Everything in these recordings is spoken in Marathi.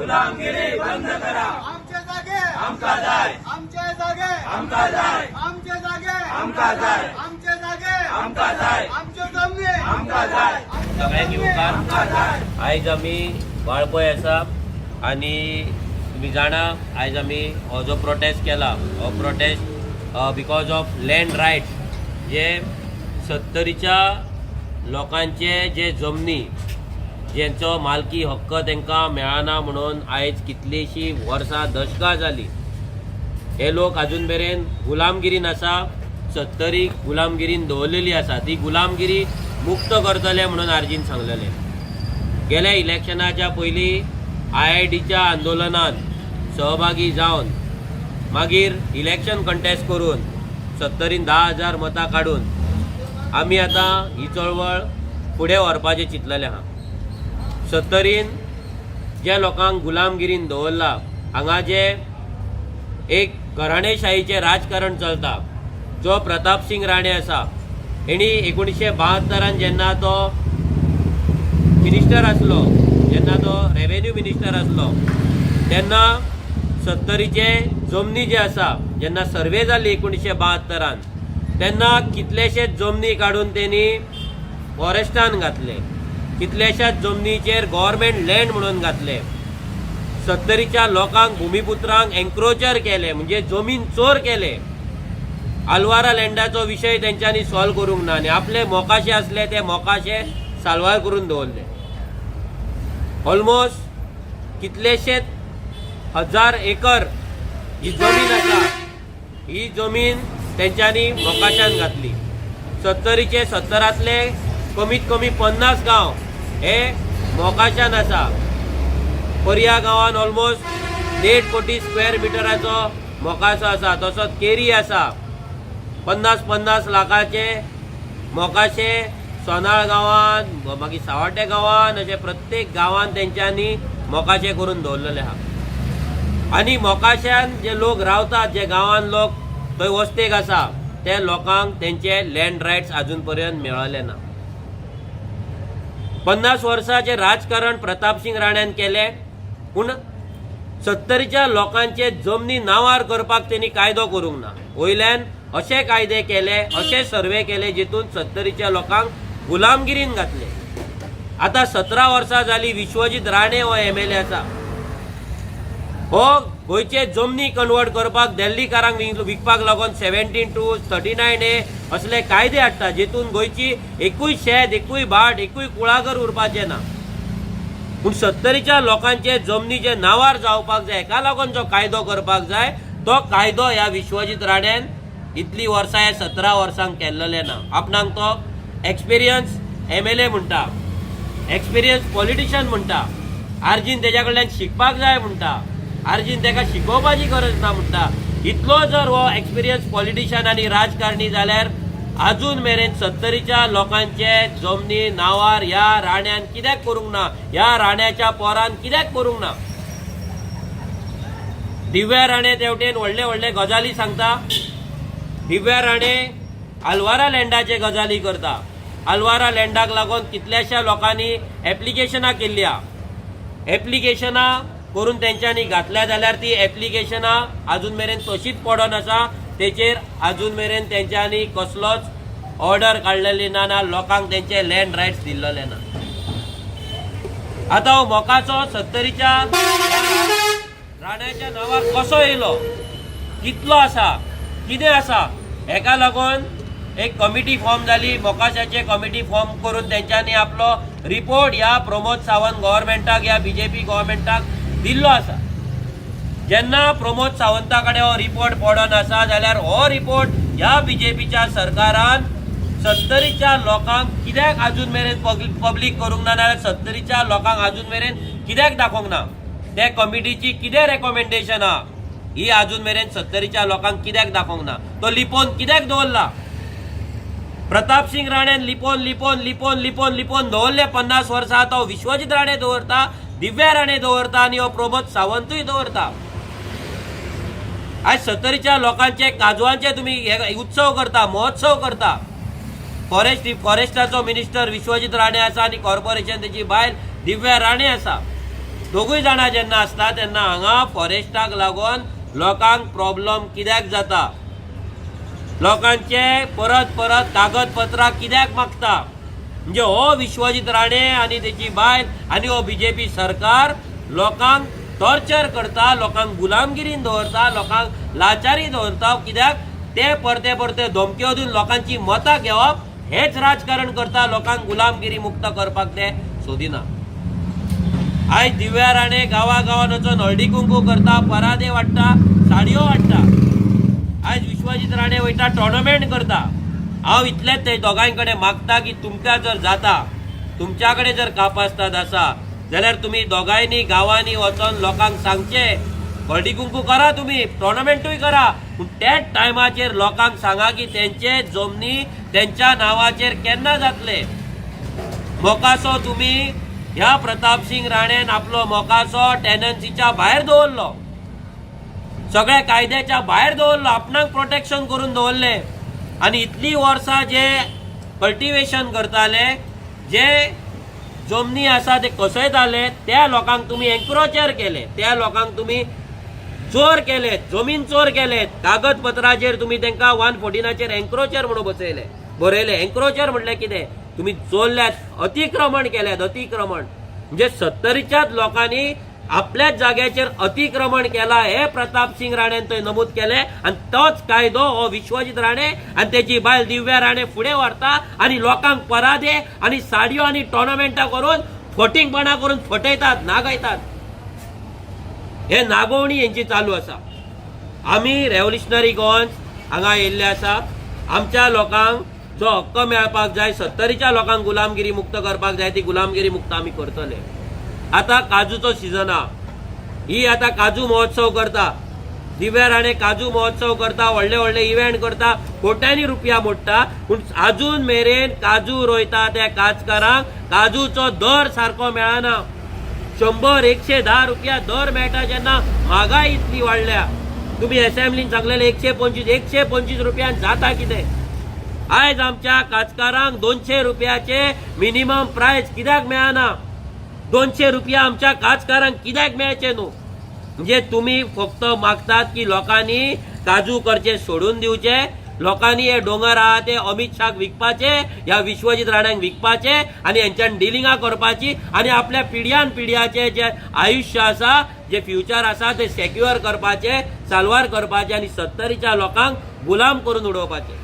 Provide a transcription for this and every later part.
गुलामगिरी बंद करा. आमचे जागे आमका जाय. आमचे जागे आमका जाय. आमचे जागे आमका जाय. आमचे जागे आमका जाय. आमचे जमणे आमका जाय. सगळ्यांनी आमका जाय. आयज आमी वाळपय आसा आनी तुम्ही जाणा आयज आमी हो जो प्रोटेस्ट केला हो protest because of land rights जे 70च्या लोकांचे जे जमनी ज्यांचो मालकी हक्क तांकां मेळना म्हणून आयज कितलीशीं वर्सां दशकां जाली हे लोक अजून मेरेन गुलामगिरीन आसा. 70क गुलामगिरीन दवरलेली आसा. ती गुलामगिरी मुक्त करतले म्हणून आर्जीन सांगलेले. गेल्या इलेक्शनाच्या पयलीं IITच्या आंदोलनात सहभागी जावन मागीर इलेक्शन कंटेस्ट करून 70रीन 10,000 मतां काडून आमी आतां ही चळवळ फुडें व्हरपाचें चिंतलेलें आहा. 70रीन ज्या लोकांक गुलामगिरीन दवरला हांगा जे एक घराणेशाहीचें राजकारण चलता जो प्रताप सिंग राणे आसा हेणी 1972 जेन्ना तो मिनिस्टर आसलो जेन्ना तो रेव्हेन्यू मिनिस्टर आसलो तेन्ना 70रीचे जमनी जे आसा जेन्ना सर्वे जाल्ली 1972 तेन्ना कितलेशेच जमनी काडून तेणी फॉरेस्टान घातले. कितलेशाच जमनीचेर गव्हर्मेंट लँड म्हणून घातले. 70च्या लोकांक भुमिपुत्रांक एन्क्रोचर केले म्हणजे जमीन चोर केले. आल्वारा लँडाचो विशय तेंच्यांनी सॉल्व करूंक ना आनी आपले मोकाशे आसले ते मोकाशे साल्वार करून दवरले. ऑलमोस्ट कितलेशेच 1000 एकर ही जमीन आसा ही जमीन तेंच्यांनी मोकाशान घातली. 70चे 70तले कमीत कमी 50 गांव हे मोकाशान आसा. पर्या गांवान ऑलमोस्ट 1.5 कोटी स्क्वेअर मिटराचो मोकासो आसा. तसोच केरी आसा 50-50 लाखाचे मोकाशे सोनाळ गांवान मागीर सावड्डे गांवान अशे प्रत्येक गांवान तेंच्यांनी मोकाशे करून दवरलेले आहा. आनी मोकाशान जे लोक रावतात जे गांवान लोक थंय वस्तेक आसा ते लोकांक तेंचे लँड रायट्स अजून पर्यंत मेळले ना. 50 वर्सांचे राजकारण प्रताप सिंग राण्यान केले पूण 70च्या लोकांचे जमनी नांवार करपाक तेणी कायदो करूंक ना. वयल्यान अशे कायदे केले अशे सर्वे केले जितून 70च्या लोकांक गुलामगिरीन घातले. आता 17 वर्सां जाली विश्वजीत राणे हो MLA आसा. हो गोंयचे जमनी कन्वर्ट करपाक दिल्लीकारांक विकपाक लागून 17 to 39A असले कायदे हाडटा जितून गोंयची एकूय शेत एकूय भाट एकूय कुळागर उरपाचें ना. पूण 70च्या लोकांचे जमनीचे नांवार जावपाक जाय हेका लागून जो कायदो करपाक जाय तो कायदो ह्या विश्वजीत राण्यान इतली वर्सां हे 17 वर्सांक केल्लेले ना. आपणाक तो एक्सपिरियन्स MLA म्हणटा एक्सपिरियन्स पॉलिटिशियन म्हणटा. आर्जीन तेज्या कडल्यान शिकपाक जाय म्हणटा. आर्जीन तेका शिकोवपाची गरज ना म्हणटा. इतलो जर हो एक्सपिरियन्स पॉलिटिशियन आनी राजकारणी जाल्यार अजून मेरेन 70च्या लोकांचे जमनी नांवार ह्या राण्यान कित्याक करूंक ना ह्या राण्याच्या पोरान कित्याक करूंक ना. दिव्या राणे तेवटेन व्हडले व्हडले गजाली सांगता. दिव्या राणे आल्वारा लँडाचे गजाली करता. आल्वारा लँडाक लागून कितल्याशा लोकांनी एप्लिकेशनां केल्ल्या. एप्लिकेशनां करून तेंच्यांनी घातल्या जाल्यार ती एप्लिकेशनां अजून मेरेन तशीच पडून आसा. तेचेर अजून मेरेन तेंच्यांनी कसलोच ऑर्डर काडलेली ना. लोकांक तेंचे लँड रायट्स दिल्लेले ना. आता हो मोकाचो 70च्या राण्याच्या नांवार कसो येयलो कितलो आसा कितें आसा हेका लागून एक कमिटी फॉर्म जाली. मोकाशाचे कमिटी फॉर्म करून तेंच्यांनी आपलो रिपोर्ट ह्या प्रमोद सावंत गव्हर्मेंटाक ह्या BJP गव्हर्मेंटाक दिल्लो आसा. जेन्ना प्रमोद सावंता कडेन हो रिपोर्ट पडून आसा जाल्यार हो रिपोर्ट ह्या BJPच्या सरकारान 70च्या लोकांक कित्याक अजून मेरेन पब्लीक करूंक ना नाल्यार 70च्या लोकांक अजून मेरेन कित्याक दाखोवंक ना. त्या कमिटीची कितें रेकमेंडेशन आहा ही अजून मेरेन 70च्या लोकांक कित्याक दाखोवंक ना. तो लिपोवन कित्याक दवरला. प्रताप सिंग राणेन लिपोवन लिपोवन लिपोवन लिपोवन लिपोवन दवरले 50 वर्सां. तो विश्वजीत राणे दवरता दिव्या राणे दवरता आनी हो प्रमोद सावंतूय दवरता. आज 70च्या लोकांचे काजवांचे तुम्ही उत्सव करता महोत्सव करता. फॉरेस्टाचो मिनिस्टर विश्वजीत राणे आसा आनी कॉर्पोरेशन तेची बायल दिव्या राणे आसा. दोगूय जाणां जेन्ना आसता तेन्ना हांगा फॉरेस्टाक लागून लोकांक प्रॉब्लेम कित्याक जाता, लोकांचे परत परत कागदपत्रां कित्याक मागता, म्हणजे हो विश्वजीत राणे आनी तेची बायल आनी हो बीजेपी सरकार लोकांक टॉर्चर करता, लोकांक गुलामगिरीन दवरता, लोकांक लाचारी दवरता. कित्याक ते परते परते धमक्यो दिवन लोकांची मतां घेवप हेच राजकारण करता. लोकांक गुलामगिरी मुक्त करपाक ते सोदिना. आयज दिव्या राणे गांवागांवान वचून हळदी कुंकू करता, परादे वाडटा, साडयो वाडटा. आयज विश्वजीत राणे वयता टोर्नामेंट करता. हांव इतलेंच ते दोगांय कडेन मागता की तुमकां जर जाता, तुमच्या कडेन जर कापास्ताद आसा जाल्यार तुमी दोगांयनी गांवांनी वचून लोकांक सांगचे, हळदी कुंकू करा, तुमी टोर्नामेंटूय करा, पूण त्याच टायमाचेर लोकांक सांगा की तेंचे जमनी तेंच्या नांवाचेर केन्ना जातले. मोकासो तुमी ह्या प्रताप सिंग राणेन आपलो मोकासो टेनन्सीच्या भायर दवरलो, सगळ्या कायद्याच्या भायर दवरलो, आपणाक प्रोटेक्शन करून दवरले. आनी इतली वर्सां जे कल्टिवेशन करताले, जे जमनी आसा ते कसयताले, त्या लोकांक तुमी एन्क्रोचर केले, त्या लोकांक तुमी चोर केले, जमीन चोर केले. कागदपत्राचेर तुमी तांकां 114चेर एन्क्रोचर म्हणून बरयले. एन्क्रोचर म्हणलें कितें? तुमी चोरल्यात, अतिक्रमण केल्यात. अतिक्रमण म्हणजे 70च्याच लोकांनी आपल्याच जाग्याचेर अतिक्रमण केला हे प्रताप सिंग राणेन थंय नमूद केले. आनी तोच कायदो हो विश्वजीत राणे आनी तेची बायल दिव्या राणे फुडें व्हरता आनी लोकांक परादे आनी साडयो आनी टोर्नामेंटां करून फटिंगपणां करून फटयतात, नागयतात. हे नागोवणी हेंची चालू आसा. आमी रेव्होल्युशनरी गोवन्स हांगा येयल्ले आसा. आमच्या लोकांक जो हक्क मेळपाक जाय, 70च्या लोकांक गुलामगिरी मुक्त करपाक जाय, ती गुलामगिरी मुक्त आमी करतले. आता काजूचो सीजन हा, ही आता काजू महोत्सव करता. दिव्या राणे काजू महोत्सव करता, व्हडले व्हडले इव्हेंट करता, कोट्यांनी रुपया मोडटा. पूण अजून मेरेन काजू रोयता त्या काजकारांक काजूचो दर सारको मेळना. 100-110 रुपया दर मेळटा. जेन्ना म्हागाई इतली वाडल्या, तुम्ही असेंब्लीन सांगलेले 125 रुपयान जाता कितें? आयज आमच्या काजकारांक 200 रुपयाचे मिनिमम प्राइस कित्याक मेळना? 200 रुपया आमच्या काजकारांक कित्याक मेळचे न्हू? म्हणजे तुम्ही फक्त मागतात की लोकांनी काजू करचे सोडून दिवचे, लोकांनी हे डोंगर आहा ते अमित शाह विकपाचे, ह्या विश्वजीत राण्यांक विकपाचे आनी हेंच्यान डिलिंगां करपाची आनी आपल्या पिढ्याचे जे आयुष्य आसा, जे फ्युचर आसा ते सेक्युअर करपाचे, साल्वार करपाचे आनी 70च्या लोकांक गुलाम करून उडोवपाचे.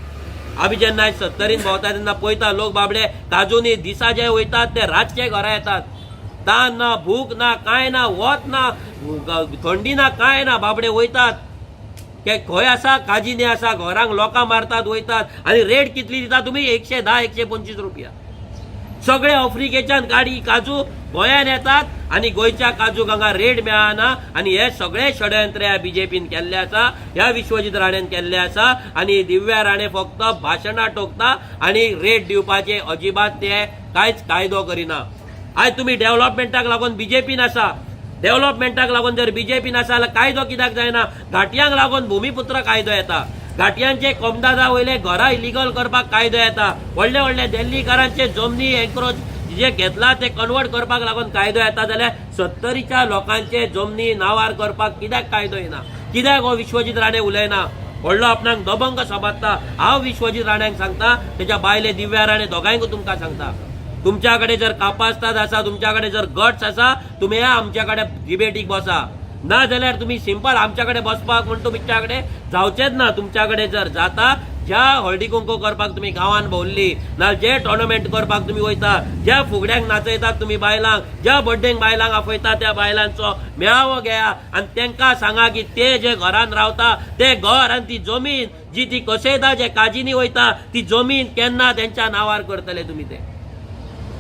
आमी जेन्ना 70रीन भोंवता तेन्ना पळयता लोक बाबडे काजूनी दिसा जे वयतात ते रातचे घरा येतात. तान ना, भूक ना, काय ना, वत ना, थंडी ना, काय ना, बाबडे वयतात. खंय आसा काजिनी आसा, घरांक लोकां मारतात, वयतात. आनी रेट कितली दिता तुमी? 110-125 रुपया. सगळे आफ्रिकेच्यान गाडी काजू गोंयांत येतात आनी गोंयच्या काजूक हांगा रेट मेळना. आनी हे सगळे षडयंत्र ह्या बीजेपीन केल्ले आसा, ह्या विश्वजीत राणेन केल्ले आसा. आनी दिव्या राणे फक्त भाशणां ठोकता आनी रेट दिवपाचे अजिबात ते कांयच कायदो करिना. आयज तुमी डेव्हलपमेंटाक लागून बीजेपीन आसा, डेव्हलपमेंटाक लागून जर बीजेपीन आसा जाल्यार कायदो कित्याक जायना? घाटयांक लागून भूमिपुत्र कायदो येता, घाटयांचे कोमदादा वयले घरां इलिगल करपाक कायदो येता, व्हडले व्हडले दिल्लीकारांचे जमनी एन्क्रोच जे घेतला ते कन्वर्ट करपाक लागून कायदो येता. जाल्यार 70च्या लोकांचे जमनी नावार करपाक कित्याक कायदो येना? कित्याक हो विश्वजीत राणे उलयना? व्हडलो आपणाक दबंग समजता. हांव विश्वजीत राण्यांक सांगता, तेच्या बायले दिव्या राणे दोगांयक तुमकां सांगता, तुमच्याकडे जर कापास्ताद आसा, तुमच्याकडे जर गट्स आसा, तुम्ही आमच्याकडे डिबेटीक बसा. ना जाल्यार तुम्ही सिंपल आमच्याकडे बसपाक म्हण तुमच्याकडे जावचेच ना. तुमच्याकडे जर जाता, ज्या हळदी कुंकू करपाक तुम्ही गांवांत भोंवली, ना जे टोर्नामेंट करपाक तुम्ही वयता, ज्या फुगड्यांक नाचयतात तुम्ही बायलांक, ज्या बर्थडेक बायलांक आपयता, त्या बायलांचो मेळावो घेया आनी तांकां सांगा की ते जे घरान रावता ते घर आनी ती जमीन जी ती कसयता, जे काजीनी वयता, ती जमीन केन्ना तेंच्या नांवार करतले तुमी ते?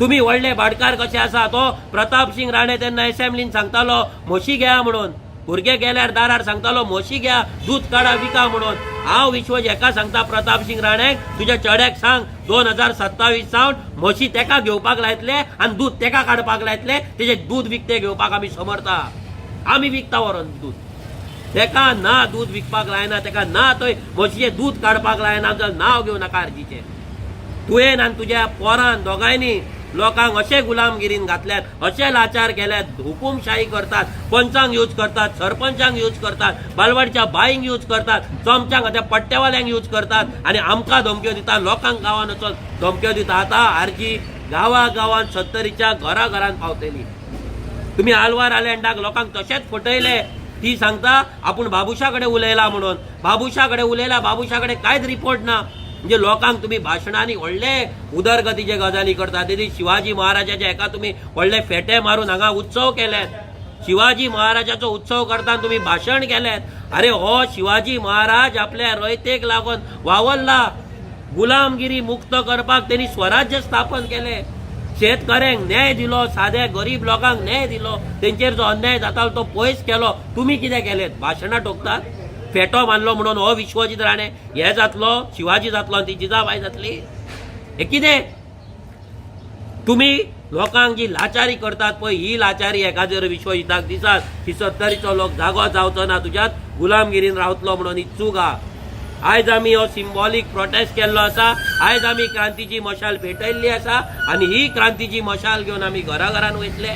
तुम्ही व्हडले भाटकार कशे आसा? तो प्रताप सिंग राणे तेन्ना असेंब्लीन सांगतालो म्हशी घेया म्हणून, भुरगे गेल्यार दारार सांगतालो म्हशी घ्या, दूध काडा विका म्हणून. हांव विश्वज हेका सांगता प्रताप सिंग राणेक, तुज्या चेड्याक सांग 2027 सावन म्हशी तेका घेवपाक लायतले आनी दूध तेका काडपाक लायतले, तेजे दूध विकते घेवपाक आमी समर्थ आहा. आमी विकता व्हरोन दूध. तेका ना दूध विकपाक लायना, तेका ना थंय म्हशीचे दूध काडपाक लायना, जाल्यार नांव घेवं नाका अर्जीचें. तुवेन आनी तुज्या पोरान दोगांयनी लोकांक अशे गुलामगिरीन घातल्यात, अशे लाचार केल्यात, हुकुमशाही करतात, पंचांक यूज करतात, सरपंचांक यूज करतात, बालवाडीच्या बाईंक यूज करतात, चमच्यांक त्या पट्टेवाल्यांक यूज करतात आणि आमकां धमक्यो दिता, लोकांक गांवांत वचून धमक्यो दिता. आतां आरजी गांवांत 70च्या घराघरांत पावतली. तुम्ही आल्वार आयलँडाक लोकांक तशेंच फटयले. ती सांगता आपूण बाबुशा कडेन उलयला म्हणून. बाबुशा कडेन उलयला, बाबुशा कडेन कांयच रिपोर्ट ना. म्हणजे लोकांक तुम्ही भाशणांनी व्हडले उदरगतीचे गजाली करता. तेदी शिवाजी महाराजाच्या एका तुम्ही व्हडले फेटे मारून हांगा उत्सव केल्यात. शिवाजी महाराजाचो उत्सव करताना तुम्ही भाशण केलेत. अरे हो शिवाजी महाराज आपल्या रयतेक लागून वावरला. गुलामगिरी मुक्त करपाक त्यांनी स्वराज्य स्थापन केले. शेतकऱ्यांक न्याय दिलो, साध्या गरीब लोकांक न्याय दिलो, तेंचेर जो अन्याय जातालो तो पयस केलो. तुम्ही कितें केलेत? भाशणां ठोकतात. फेटो मारलो म्हणून हो विश्वजीत राणे हे जातलो, शिवाजी जातलो आनी ती जिजाबाई जातली. हे कितें? तुम्ही लोकांक जी लाचारी करतात पळय, ही लाचारी एका जर विश्वजिताक दिसात की 70चो लोक जागो जावचो ना, तुज्यात गुलामगिरीन रावतलो म्हणून ही चूक हा. आयज आमी हो सिंबॉलीक प्रोटेस्ट केल्लो आसा. आयज आमी क्रांतीची मशाल पेटयल्ली आसा आनी ही क्रांतीची मशाल घेवन आमी घराघरान वयतले,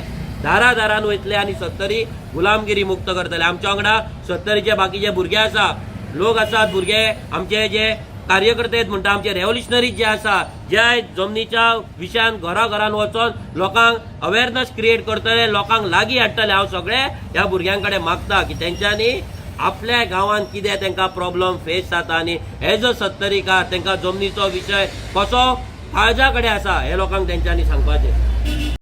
दारादारान वयतले आनी 70 गुलामगिरी मुक्त करतले. आमच्या वांगडा 70चे बाकीचे भुरगे आसा, लोक आसात, भुरगे आमचे जे कार्यकर्ते म्हणटा, आमचे रेव्होल्युशनरीज जे आसा, जे जमनीच्या विशयान घराघरान वचून लोकांक अवेरनेस क्रिएट करतले, लोकांक लागीं हाडटले. हांव सगळे ह्या भुरग्यां कडेन मागता की तेंच्यांनी आपल्या गांवांत कितें तांकां प्रॉब्लम फेस जाता आनी एज अ 70कार तांकां जमनीचो विशय कसो काळजा कडेन आसा हे लोकांक तेंच्यांनी सांगपाचें.